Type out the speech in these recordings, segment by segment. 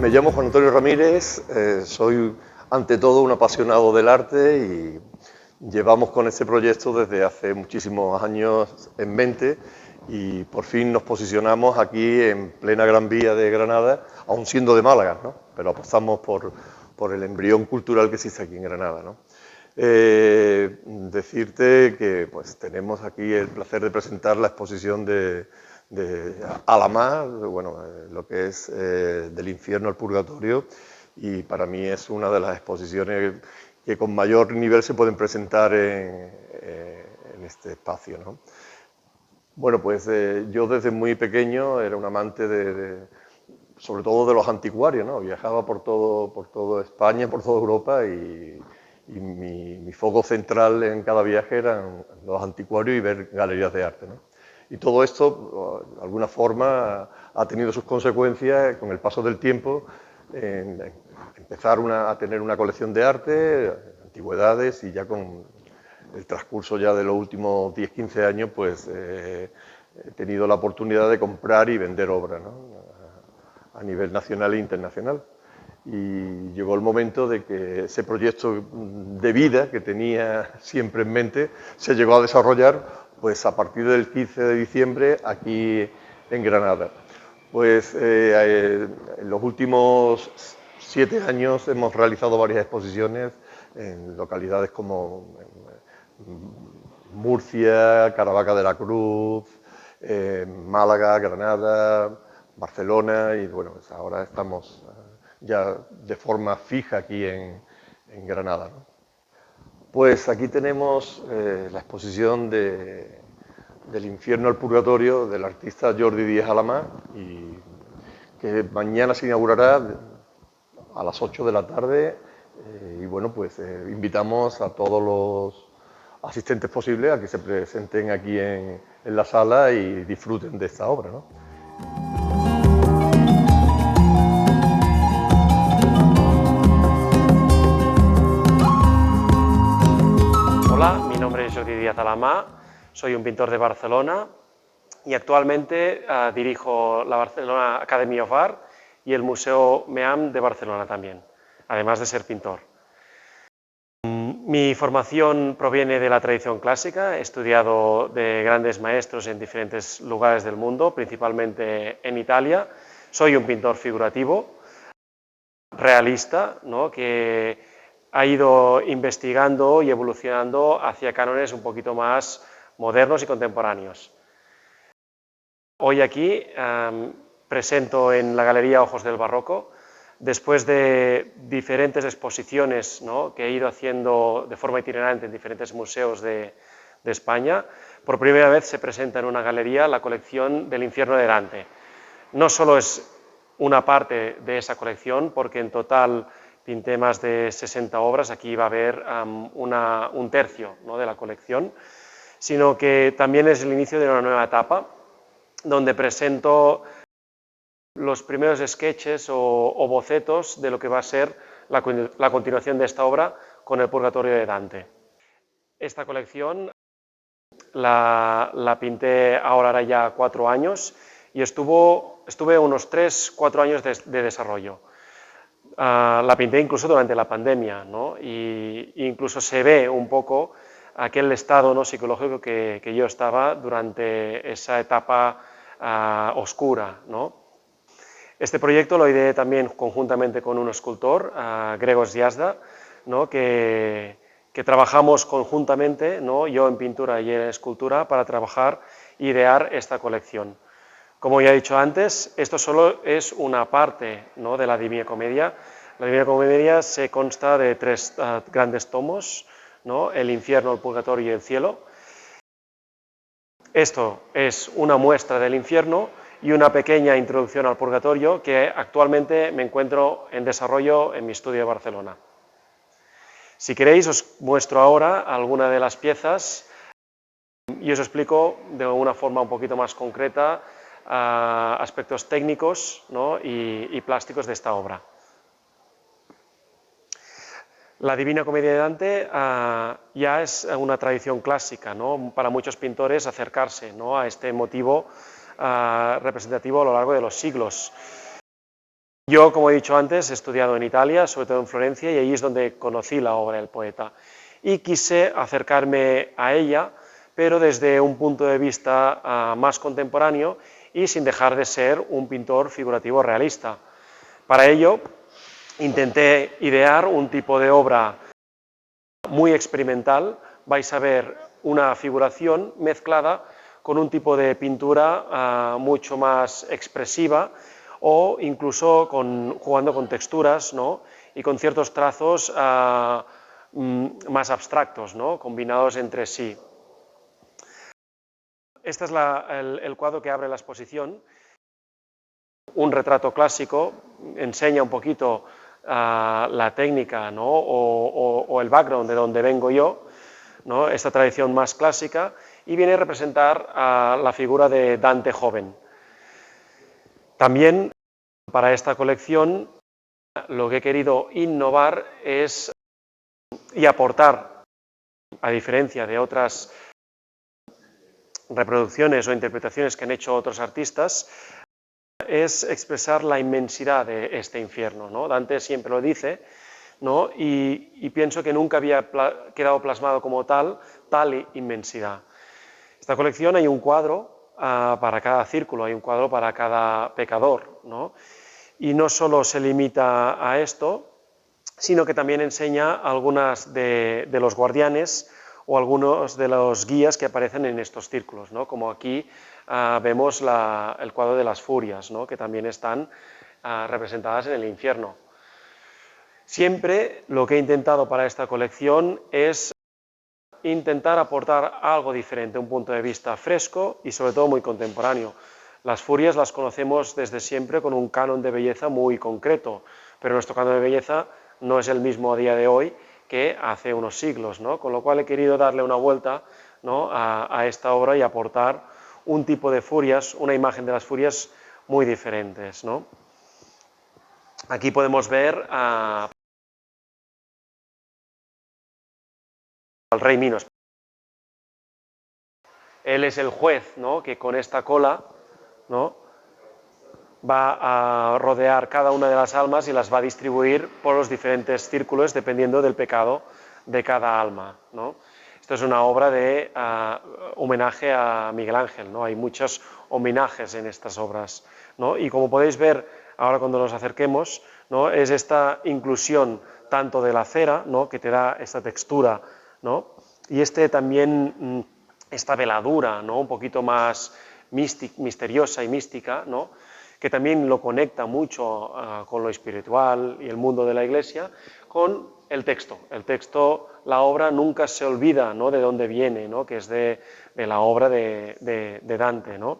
Me llamo Juan Antonio Ramírez, soy ante todo un apasionado del arte y llevamos con este proyecto desde hace muchísimos años en mente y por fin nos posicionamos aquí en plena Gran Vía de Granada, aún siendo de Málaga, ¿no? Pero apostamos por el embrión cultural que existe aquí en Granada, ¿no? Decirte que pues, tenemos aquí el placer de presentar la exposición de Alamá, bueno, lo que es del infierno al purgatorio, y para mí es una de las exposiciones que con mayor nivel se pueden presentar en este espacio, ¿no? Bueno, pues yo desde muy pequeño era un amante sobre todo de los anticuarios, ¿no? Viajaba por todo España, por toda Europa y mi foco central en cada viaje eran los anticuarios y ver galerías de arte, ¿no? Y todo esto, de alguna forma, ha tenido sus consecuencias con el paso del tiempo en empezar a tener una colección de arte, antigüedades, y ya con el transcurso ya de los últimos 10-15 años, pues he tenido la oportunidad de comprar y vender obra, ¿no? A nivel nacional e internacional. Y llegó el momento de que ese proyecto de vida que tenía siempre en mente se llegó a desarrollar pues a partir del 15 de diciembre aquí en Granada. Pues en los últimos 7 años hemos realizado varias exposiciones en localidades como Murcia, Caravaca de la Cruz, Málaga, Granada, Barcelona y bueno, pues ahora estamos ya de forma fija aquí en Granada, ¿no? Pues aquí tenemos la exposición del infierno al purgatorio del artista Jordi Díaz Alamá y que mañana se inaugurará a las 8 de la tarde y bueno, pues invitamos a todos los asistentes posibles a que se presenten aquí en la sala y disfruten de esta obra, ¿no? Hola, mi nombre es Jordi Díaz Alamá, soy un pintor de Barcelona y actualmente dirijo la Barcelona Academy of Art y el Museo MEAM de Barcelona también, además de ser pintor. Mi formación proviene de la tradición clásica, he estudiado de grandes maestros en diferentes lugares del mundo, principalmente en Italia. Soy un pintor figurativo, realista, ¿no?, que ha ido investigando y evolucionando hacia cánones un poquito más modernos y contemporáneos. Hoy aquí presento en la Galería Ojos del Barroco, después de diferentes exposiciones, ¿no?, que he ido haciendo de forma itinerante en diferentes museos de España, por primera vez se presenta en una galería la colección del infierno de Dante. No solo es una parte de esa colección, porque en total pinté más de 60 obras, aquí va a haber un tercio, ¿no?, de la colección, sino que también es el inicio de una nueva etapa, donde presento los primeros sketches o bocetos de lo que va a ser la continuación de esta obra con el Purgatorio de Dante. Esta colección la pinté ahora ya 4 años y estuve unos 3-4 años de desarrollo. La pinté incluso durante la pandemia, ¿no?, y incluso se ve un poco aquel estado, ¿no?, psicológico que yo estaba durante esa etapa oscura, ¿no? Este proyecto lo ideé también conjuntamente con un escultor, Gregos Yazda, ¿no?, que trabajamos conjuntamente, ¿no?, yo en pintura y él en escultura, para trabajar e idear esta colección. Como ya he dicho antes, esto solo es una parte, ¿no?, de la Divina Comedia. La Divina Comedia se consta de 3 grandes tomos, ¿no?, el infierno, el purgatorio y el cielo. Esto es una muestra del infierno y una pequeña introducción al purgatorio que actualmente me encuentro en desarrollo en mi estudio de Barcelona. Si queréis, os muestro ahora alguna de las piezas y os explico de una forma un poquito más concreta aspectos técnicos, ¿no?, y plásticos de esta obra. La Divina Comedia de Dante ya es una tradición clásica, ¿no?, para muchos pintores acercarse, ¿no?, a este motivo representativo a lo largo de los siglos. Yo, como he dicho antes, he estudiado en Italia, sobre todo en Florencia, y ahí es donde conocí la obra del poeta. Y quise acercarme a ella, pero desde un punto de vista más contemporáneo y sin dejar de ser un pintor figurativo realista. Para ello, intenté idear un tipo de obra muy experimental. Vais a ver una figuración mezclada con un tipo de pintura mucho más expresiva o incluso jugando con texturas, ¿no? Y con ciertos trazos más abstractos, ¿no? Combinados entre sí. Este es el cuadro que abre la exposición. Un retrato clásico enseña un poquito la técnica, ¿no? o el background de donde vengo yo, ¿no? Esta tradición más clásica, y viene a representar la figura de Dante joven. También para esta colección lo que he querido innovar es y aportar, a diferencia de otras reproducciones o interpretaciones que han hecho otros artistas, es expresar la inmensidad de este infierno, ¿no? Dante siempre lo dice, ¿no? y pienso que nunca había quedado plasmado como tal inmensidad. En esta colección hay un cuadro para cada círculo, hay un cuadro para cada pecador, ¿no? Y no solo se limita a esto, sino que también enseña algunas de los guardianes o algunos de los guías que aparecen en estos círculos, ¿no? Como aquí vemos el cuadro de las furias, ¿no? Que también están representadas en el infierno. Siempre lo que he intentado para esta colección es intentar aportar algo diferente, un punto de vista fresco y sobre todo muy contemporáneo. Las furias las conocemos desde siempre con un canon de belleza muy concreto, pero nuestro canon de belleza no es el mismo a día de hoy que hace unos siglos, ¿no? Con lo cual he querido darle una vuelta, ¿no? a esta obra y aportar un tipo de furias, una imagen de las furias muy diferentes, ¿no? Aquí podemos ver al rey Minos. Él es el juez, ¿no? Que con esta cola, ¿no? va a rodear cada una de las almas y las va a distribuir por los diferentes círculos dependiendo del pecado de cada alma, ¿no? Esto es una obra de homenaje a Miguel Ángel, ¿no? Hay muchos homenajes en estas obras, ¿no? Y como podéis ver ahora cuando nos acerquemos, ¿no? Es esta inclusión tanto de la cera, ¿no? Que te da esta textura, ¿no? Y también esta veladura, ¿no? Un poquito más misteriosa y mística, ¿no? Que también lo conecta mucho con lo espiritual y el mundo de la Iglesia, con el texto. El texto, la obra nunca se olvida, ¿no? De dónde viene, ¿no? Que es de la obra de Dante, ¿no?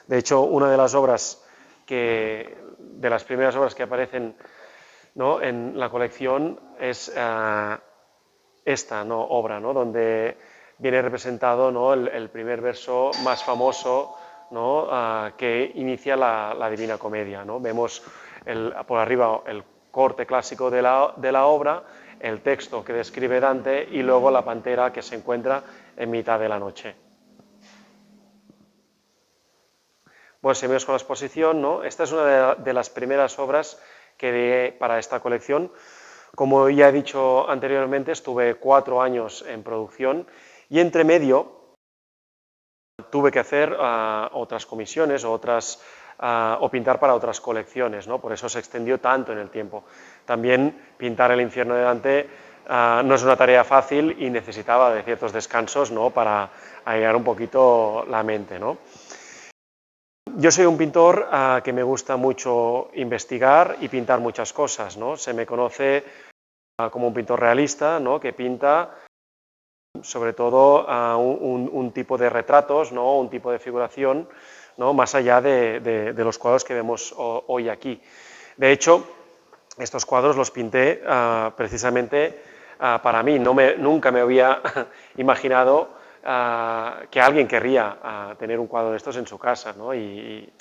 De hecho, una de las obras de las primeras obras que aparecen, ¿no? en la colección es esta, ¿no? obra, ¿no? Donde viene representado, ¿no? el primer verso más famoso, ¿no? que inicia la Divina Comedia, ¿no? Vemos por arriba el corte clásico de la obra, el texto que describe Dante y luego la pantera que se encuentra en mitad de la noche. Bueno, seguimos con la exposición, ¿no? Esta es una de las primeras obras que di para esta colección. Como ya he dicho anteriormente, estuve 4 años en producción y entre medio tuve que hacer otras comisiones o pintar para otras colecciones, ¿no? Por eso se extendió tanto en el tiempo. También pintar el infierno de Dante no es una tarea fácil y necesitaba de ciertos descansos, ¿no? Para aislar un poquito la mente, ¿no? Yo soy un pintor que me gusta mucho investigar y pintar muchas cosas, ¿no? Se me conoce como un pintor realista, ¿no? Que pinta sobre todo un tipo de retratos, ¿no? Un tipo de figuración, ¿no? Más allá de los cuadros que vemos hoy aquí. De hecho, estos cuadros los pinté precisamente para mí. Nunca me había imaginado que alguien querría tener un cuadro de estos en su casa, ¿no? Y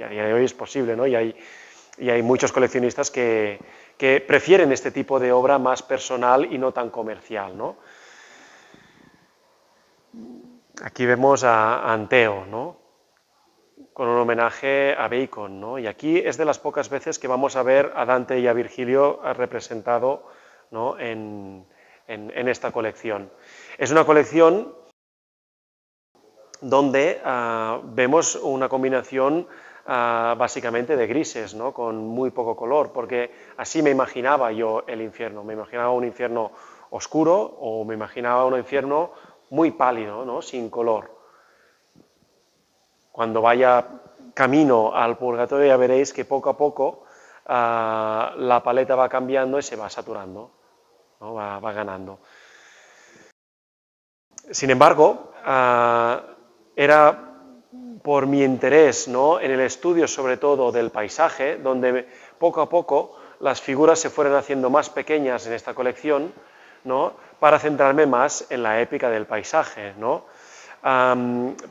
a día de hoy es posible, ¿no? Y hay muchos coleccionistas que prefieren este tipo de obra más personal y no tan comercial, ¿no? Aquí vemos a Anteo, ¿no? con un homenaje a Bacon, ¿no? Y aquí es de las pocas veces que vamos a ver a Dante y a Virgilio representado, ¿no?, en esta colección. Es una colección donde vemos una combinación básicamente de grises, ¿no?, con muy poco color, porque así me imaginaba yo el infierno. Me imaginaba un infierno oscuro o me imaginaba un infierno muy pálido, ¿no?, sin color. Cuando vaya camino al purgatorio ya veréis que poco a poco la paleta va cambiando y se va saturando, ¿no?, va ganando. Sin embargo, era por mi interés, ¿no?, en el estudio sobre todo del paisaje, donde poco a poco las figuras se fueron haciendo más pequeñas en esta colección, ¿no?, para centrarme más en la épica del paisaje, ¿no?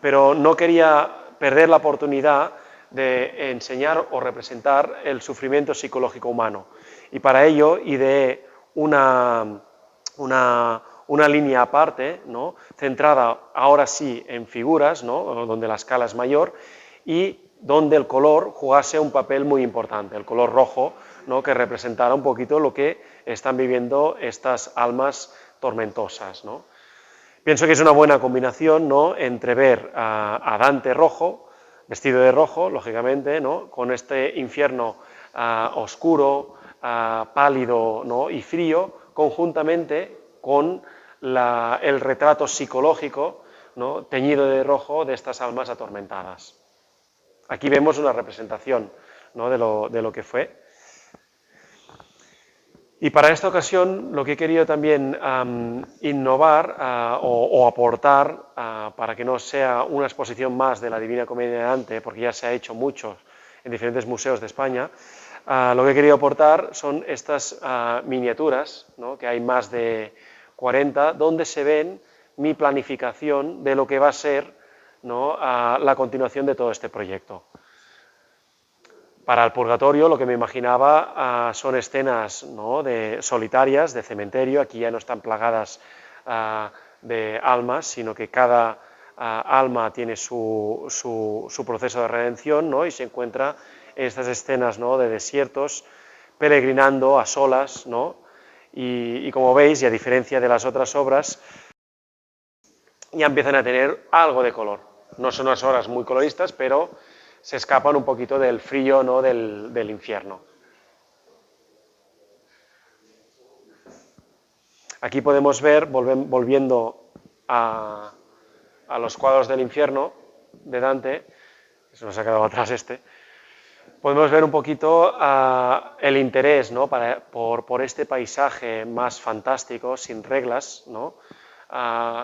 Pero no quería perder la oportunidad de enseñar o representar el sufrimiento psicológico humano. Y para ello ideé una línea aparte, ¿no?, centrada ahora sí en figuras, ¿no?, donde la escala es mayor y donde el color jugase un papel muy importante, el color rojo, ¿no?, que representara un poquito lo que están viviendo estas almas tormentosas, ¿no? Pienso que es una buena combinación, ¿no?, entre ver a Dante rojo, vestido de rojo, lógicamente, ¿no?, con este infierno oscuro, pálido, ¿no?, y frío, conjuntamente con el retrato psicológico, ¿no?, teñido de rojo de estas almas atormentadas. Aquí vemos una representación, ¿no?, de lo que fue. Y para esta ocasión lo que he querido también innovar o aportar, para que no sea una exposición más de la Divina Comedia de Dante, porque ya se ha hecho mucho en diferentes museos de España, lo que he querido aportar son estas miniaturas, ¿no?, que hay más de 40, donde se ven mi planificación de lo que va a ser, ¿no?, la continuación de todo este proyecto. Para el purgatorio lo que me imaginaba son escenas, ¿no?, solitarias, de cementerio. Aquí ya no están plagadas de almas, sino que cada alma tiene su proceso de redención, ¿no?, y se encuentra en estas escenas, ¿no?, de desiertos, peregrinando a solas, ¿no? Y como veis, y a diferencia de las otras obras, ya empiezan a tener algo de color. No son unas obras muy coloristas, pero se escapan un poquito del frío, ¿no?, del infierno. Aquí podemos ver, volviendo a los cuadros del infierno de Dante, se nos ha quedado atrás este, podemos ver un poquito el interés, ¿no?, por este paisaje más fantástico, sin reglas, ¿no?,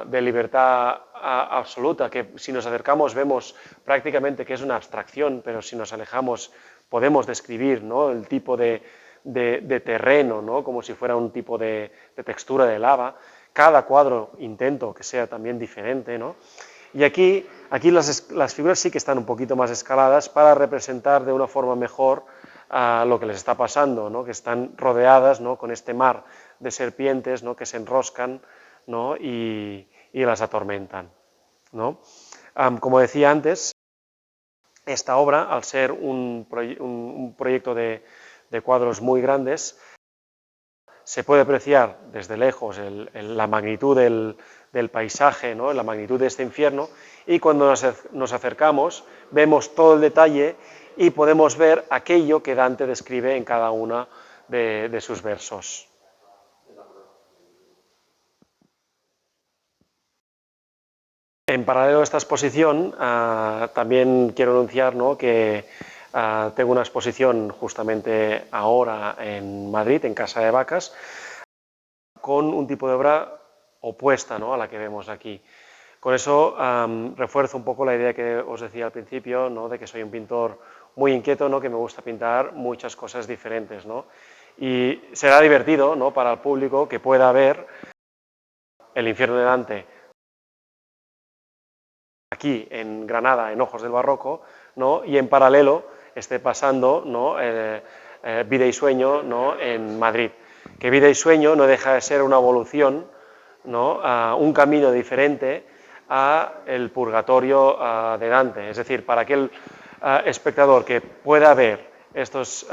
de libertad absoluta, que si nos acercamos vemos prácticamente que es una abstracción, pero si nos alejamos podemos describir, ¿no?, el tipo de terreno, ¿no?, como si fuera un tipo de textura de lava. Cada cuadro intento que sea también diferente, ¿no? Y aquí las figuras sí que están un poquito más escaladas para representar de una forma mejor lo que les está pasando, ¿no?, que están rodeadas, ¿no?, con este mar de serpientes, ¿no?, que se enroscan, ¿no?, y las atormentan, ¿no? Como decía antes, esta obra, al ser un proyecto de cuadros muy grandes, se puede apreciar desde lejos la magnitud del paisaje, ¿no?, la magnitud de este infierno, y cuando nos acercamos vemos todo el detalle y podemos ver aquello que Dante describe en cada uno de sus versos. En paralelo a esta exposición, también quiero anunciar, ¿no?, que tengo una exposición justamente ahora en Madrid, en Casa de Vacas, con un tipo de obra opuesta, ¿no?, a la que vemos aquí. Con eso refuerzo un poco la idea que os decía al principio, ¿no?, de que soy un pintor muy inquieto, ¿no?, que me gusta pintar muchas cosas diferentes, ¿no? Y será divertido, ¿no?, para el público que pueda ver el infierno de Dante aquí en Granada, en Ojos del Barroco, ¿no?, y en paralelo esté pasando, ¿no?, Vida y Sueño, ¿no?, en Madrid. Que Vida y Sueño no deja de ser una evolución, ¿no?, un camino diferente a el purgatorio de Dante. Es decir, para aquel espectador que pueda ver estos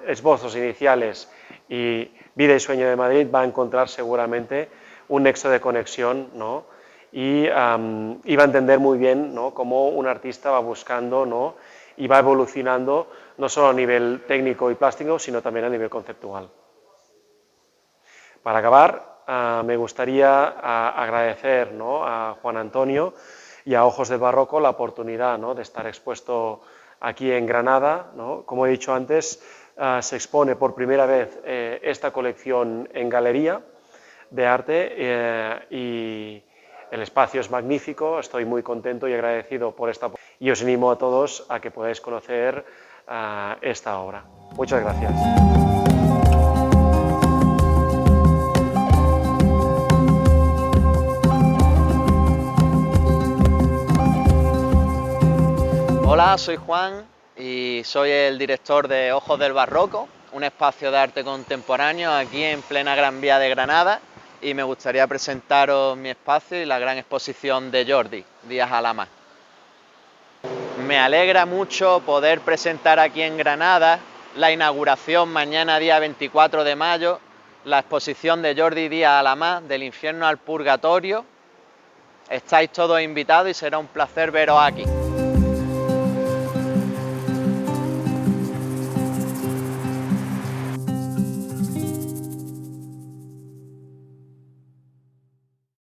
esbozos iniciales y Vida y sueño de Madrid, va a encontrar seguramente un nexo de conexión, ¿no? Y va a entender muy bien, ¿no?, cómo un artista va buscando, ¿no?, y va evolucionando no solo a nivel técnico y plástico, sino también a nivel conceptual. Para acabar, me gustaría agradecer, ¿no?, a Juan Antonio y a Ojos del Barroco la oportunidad, ¿no?, de estar expuesto aquí en Granada, ¿no? Como he dicho antes, se expone por primera vez esta colección en galería de arte y el espacio es magnífico, estoy muy contento y agradecido por esta oportunidad y os animo a todos a que podáis conocer esta obra. Muchas gracias. Hola, soy Juan y soy el director de Ojos del Barroco, un espacio de arte contemporáneo aquí en plena Gran Vía de Granada, y me gustaría presentaros mi espacio y la gran exposición de Jordi Díaz Alamá. Me alegra mucho poder presentar aquí en Granada la inauguración mañana día 24 de mayo, la exposición de Jordi Díaz Alamá, Del infierno al purgatorio. Estáis todos invitados y será un placer veros aquí.